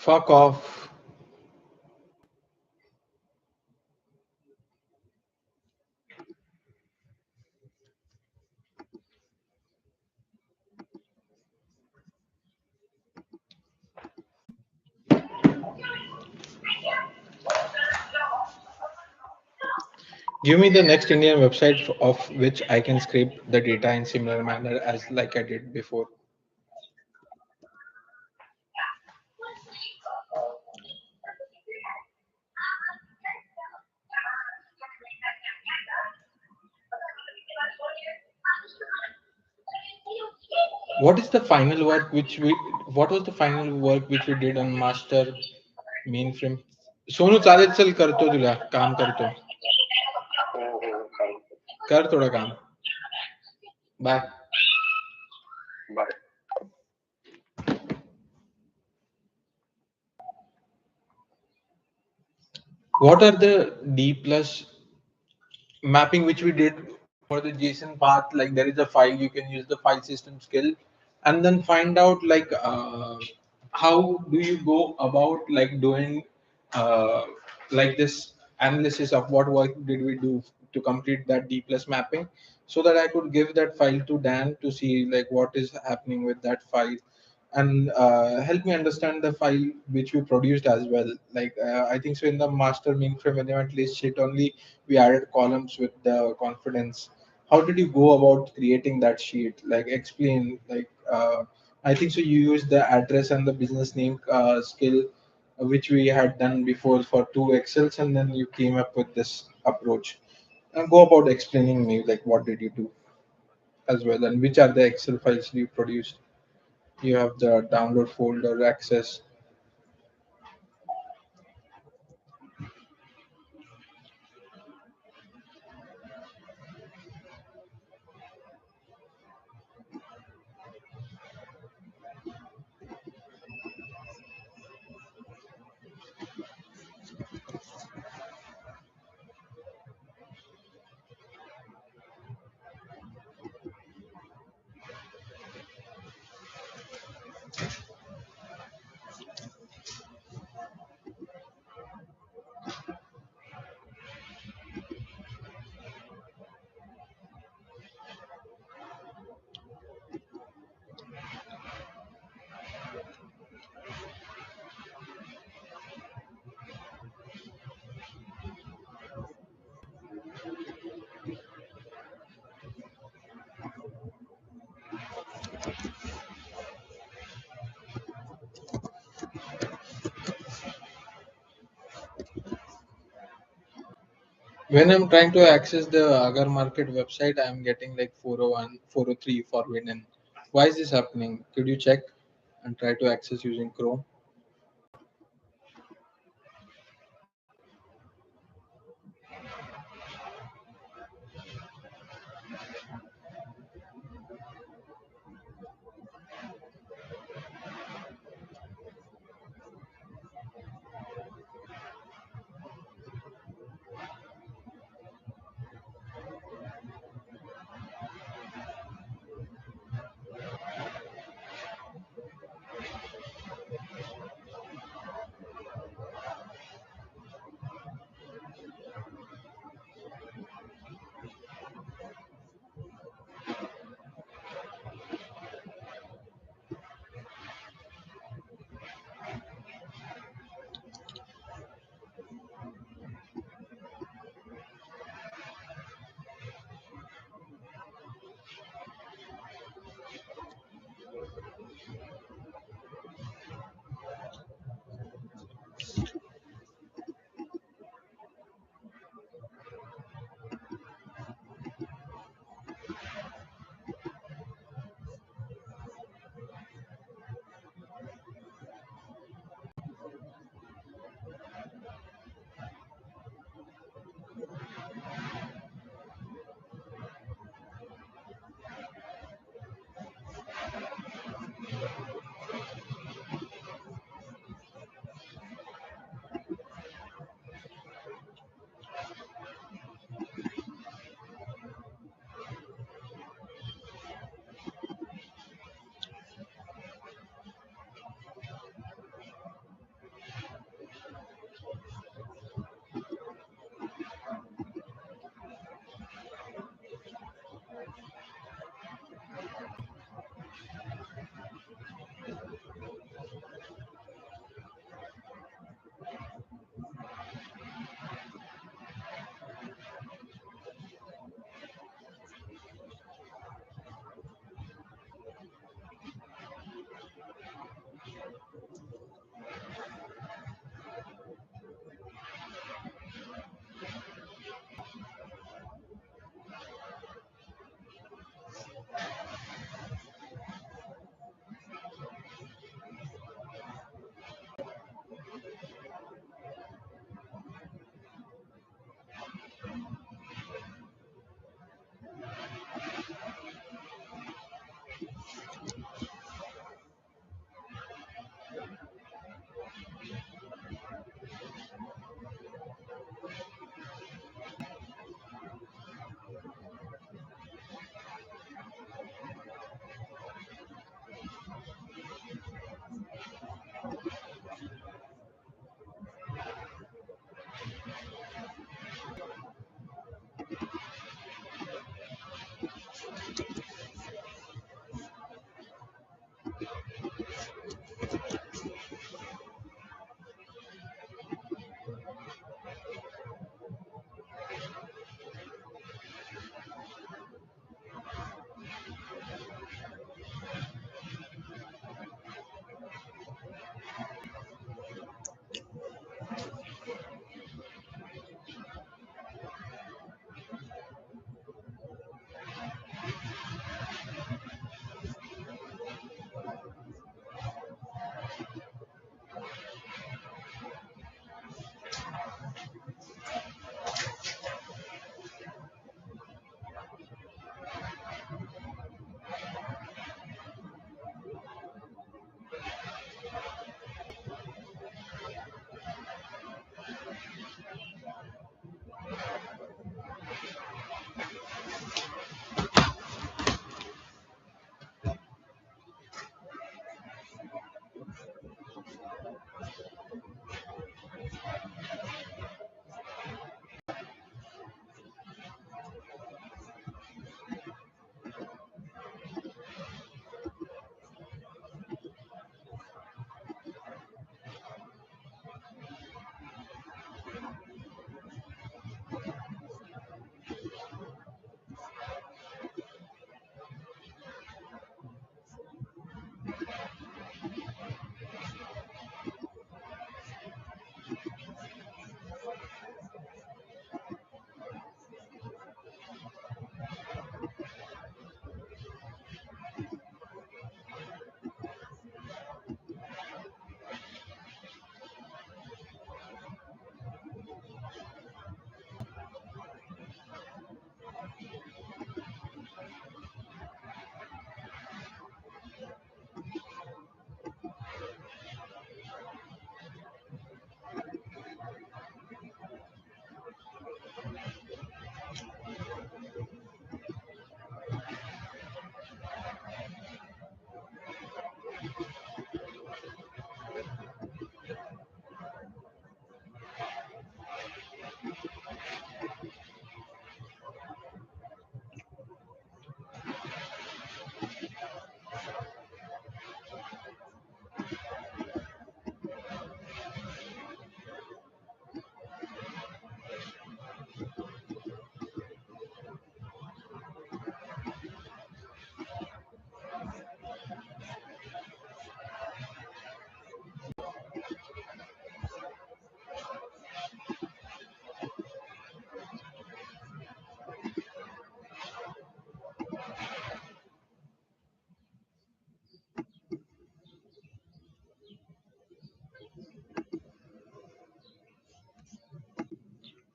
Fuck off. Give me the next Indian website of which I can scrape the data in similar manner as like I did before. What is the final work which we? What was the final work which we did on master mainframe? Sonu चालेल चल करतो तुला काम करतो कर थोडं काम bye Bye. What are the D plus mapping which we did for the JSON path? Like there is a file, you can use the file system skill, and then find out like how do you go about like doing uh, like this analysis of what work did we do to complete that D plus mapping, so that I could give that file to Dan to see like what is happening with that file, and help me understand the file which we produced as well. Like I think so in the master mainframe element list sheet only we added columns with the confidence. How did you go about creating that sheet? Like explain. Like I think so you used the address and the business name skill which we had done before for two excels, and then you came up with this approach. And go about explaining me like what did you do as well, and which are the excel files you produced. You have the download folder access. When I'm trying to access the Agar Market website, I'm getting like 401, 403 forbidden. Why is this happening? Could you check and try to access using Chrome?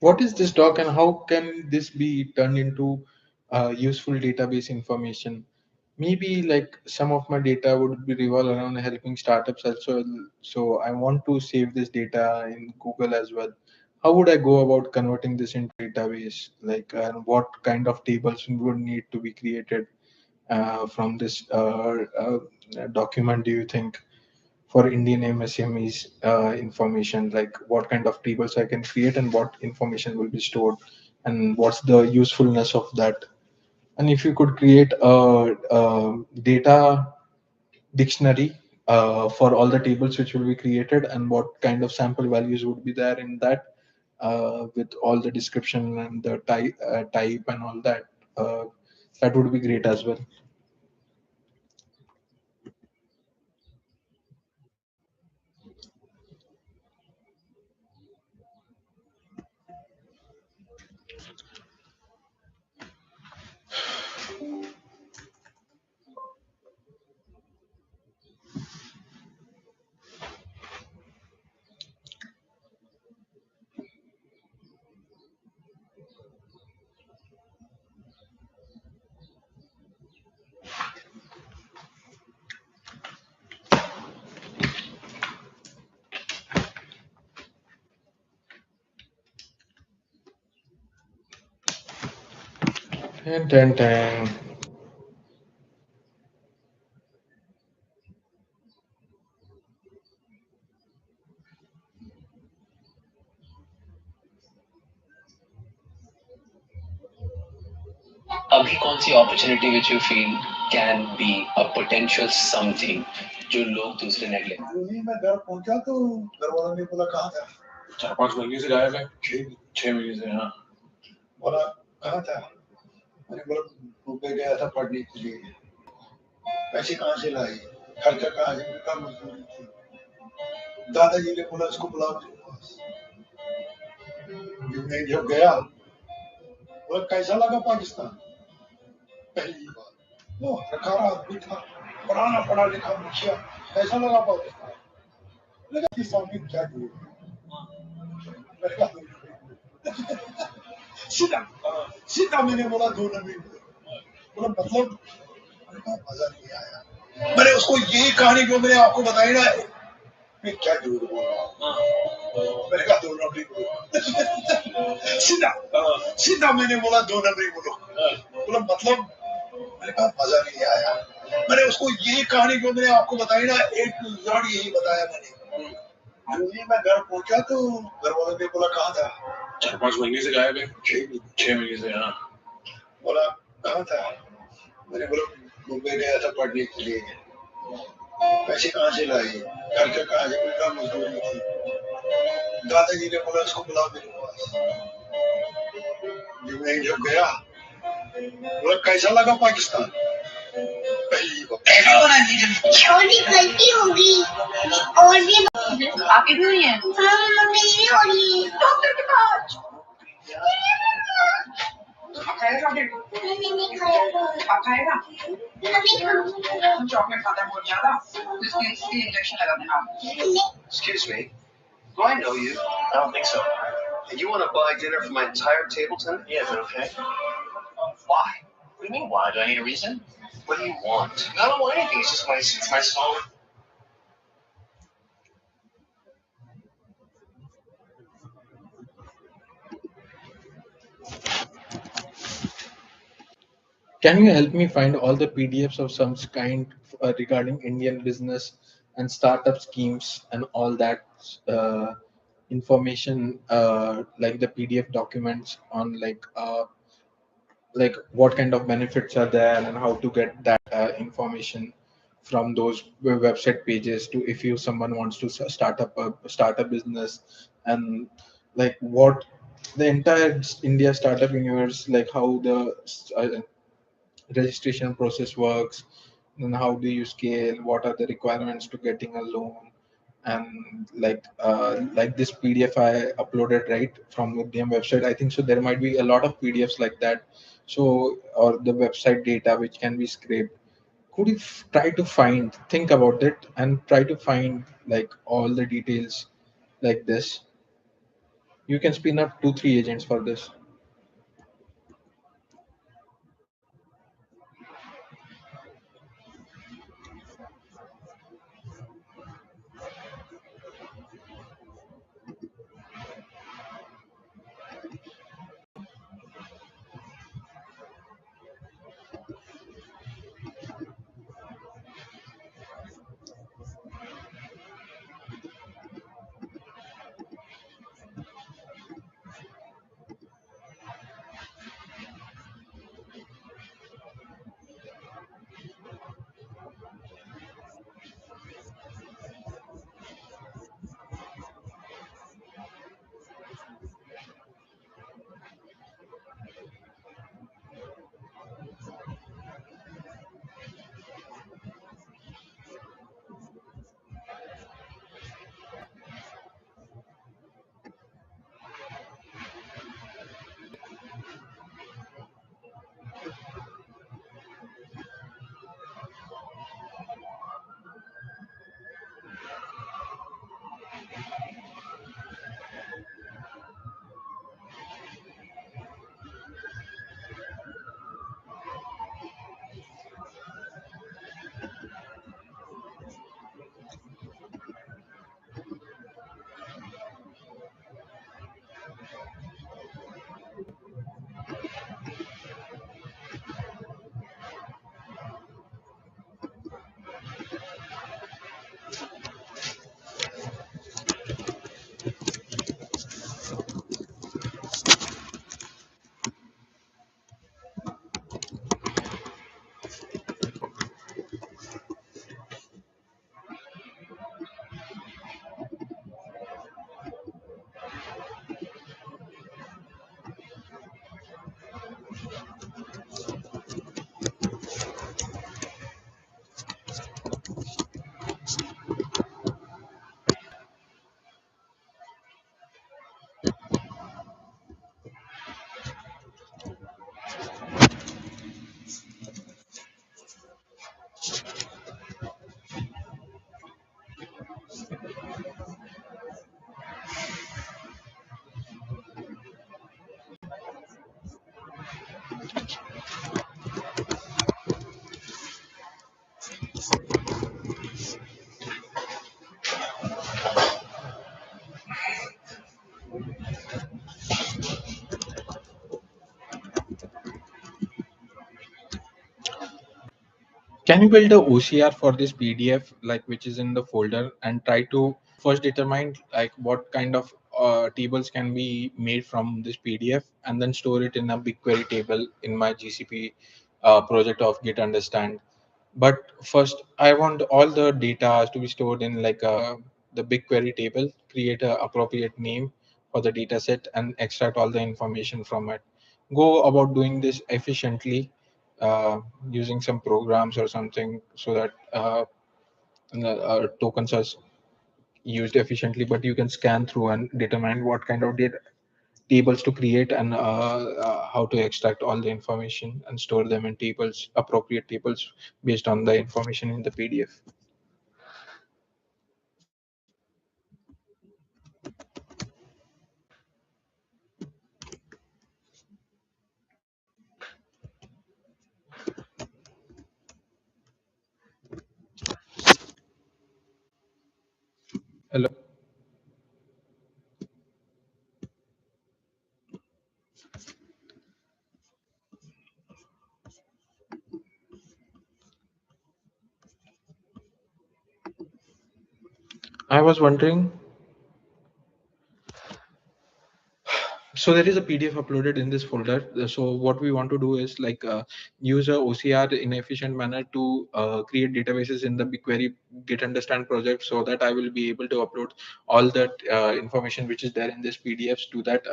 What is this doc and how can this be turned into useful database information? Maybe like some of my data would be revolve around helping startups also. So I want to save this data in Google as well. How would I go about converting this into database? Like, what kind of tables would need to be created from this document? Do you think for Indian MSMEs information, like what kind of tables I can create and what information will be stored, and what's the usefulness of that? And if you could create a data dictionary for all the tables which will be created, and what kind of sample values would be there in that, with all the description and the type and all that, uh, that would be great as well. Ten. अभी कौन सी opportunity which you feel can be a potential something जो लोग दूसरे neglect. जूनी मैं घर पहुंचा तो घर वालों ने बोला कहाँ था। 4-5 महीने से गायब है। 6 महीने से। हाँ बोला कहाँ था। मैंने बोला मुंबई गया था पढ़ने के लिए। पैसे कहाँ से लाई खर्चा कहाँ से निकाल मजदूरी थी। दादाजी ने बोला इसको बुलाओ मेरे पास। मैं जब गया बोला कैसा लगा पाकिस्तान। पहली बार वो हरकारा आदमी था पुराना पढ़ा लिखा मुखिया कैसा लगा पाकिस्तान। लगा कि सामने क्या मैंने कहा सीधा सीधा मैंने बोला 2 नंबर बोला मतलब मैंने कहा मजा नहीं आया। मैंने उसको यही कहानी जो मैंने आपको बताई ना मैं क्या झूठ बोल रहा हूँ। मैंने कहा 2 नंबर सीधा सीधा मैंने बोला 2 नंबर बोलो बोला मतलब मैंने कहा मजा नहीं आया। मैंने उसको यही कहानी जो मैंने आपको बताई ना A to Z यही बताया मैंने। जूही मैं घर पहुंचा तो घर वालों ने बोला कहाँ था। 4-5 महीने से गायब है। 6 महीने से। हाँ बोला कहाँ था। मैंने बोला मुंबई गया था पढ़ने के लिए। पैसे कहाँ से लाई खर्चा कहाँ से निकाल मजदूरी थी। दादाजी ने बोला इसको बुलाओ मेरे पास। मैं जब गया बोला कैसा लगा पाकिस्तान। पहली बार छोटी गलती होगी और भी आपकी भी हुई है। हाँ, मेरी हो रही है डॉक्टर के पास। आप खाएगा चॉकलेट। मैंने नहीं खाया। आप खाएगा। अभी खाऊंगा। चॉकलेट खाता है बहुत ज्यादा इसके इंजेक्शन लगा देना आप। Excuse me. Do I know you? I don't think so. And you want to buy dinner for my entire table tonight? Yeah, is that okay? Why? What do you mean why? Do I need a reason? What do you want? I don't want anything. It's my song. Can you help me find all the PDFs of some kind regarding Indian business and startup schemes and all that uh, information, like the PDF documents on like what kind of benefits are there and how to get that information from those website pages to if you someone wants to start a business, and like what the entire India startup universe, like how the uh, registration process works, and how do you scale, what are the requirements to getting a loan, and like this PDF I uploaded right from the DM website. I think so there might be a lot of PDFs like that, so or the website data which can be scraped. Could you try to find, think about it and try to find like all the details like this. You can spin up 2 3 agents for this. Can you build a OCR for this PDF, like which is in the folder, and try to first determine like what kind of tables can be made from this PDF, and then store it in a BigQuery table in my GCP project of Git Understand. But first, I want all the data to be stored in like the BigQuery table. Create a appropriate name for the data set and extract all the information from it. Go about doing this efficiently, uh, using some programs or something so that tokens are used efficiently. But you can scan through and determine what kind of data tables to create, and how to extract all the information and store them in tables, appropriate tables based on the information in the PDF. Hello. I was wondering. So there is a PDF uploaded in this folder. So what we want to do is like use a OCR in an efficient manner to create databases in the BigQuery Get Understand project, so that I will be able to upload all that information which is there in this PDFs to that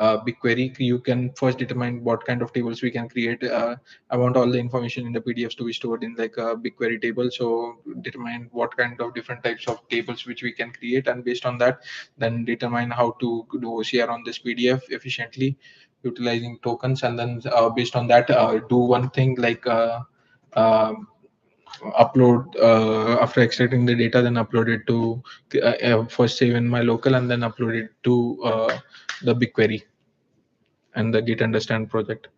BigQuery. You can first determine what kind of tables we can create. I want all the information in the PDFs to be stored in like a BigQuery table. So determine what kind of different types of tables which we can create, and based on that, then determine how to do OCR on this PDF efficiently utilizing tokens, and then based on that, do one thing like uh, upload after extracting the data, then upload it to first save in my local and then upload it to the BigQuery and the Git understand project.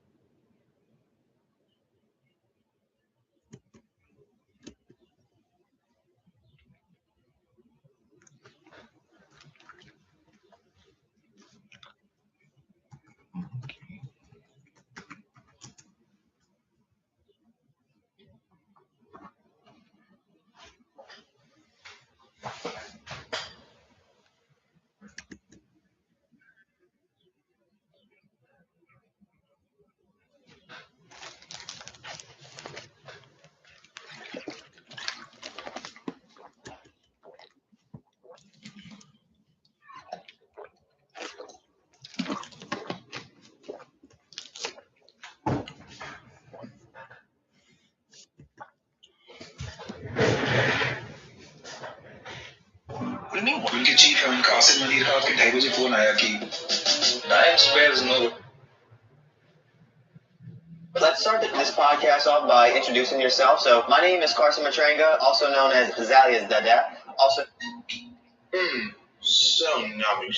उनके chief है उनका आसिफ मलिक का 2:30 phone आया कि Times Square is no. Let's start this podcast off by introducing yourself. So, my name is Carson Matranga, also known as Zalias Dada. Also, So nummy.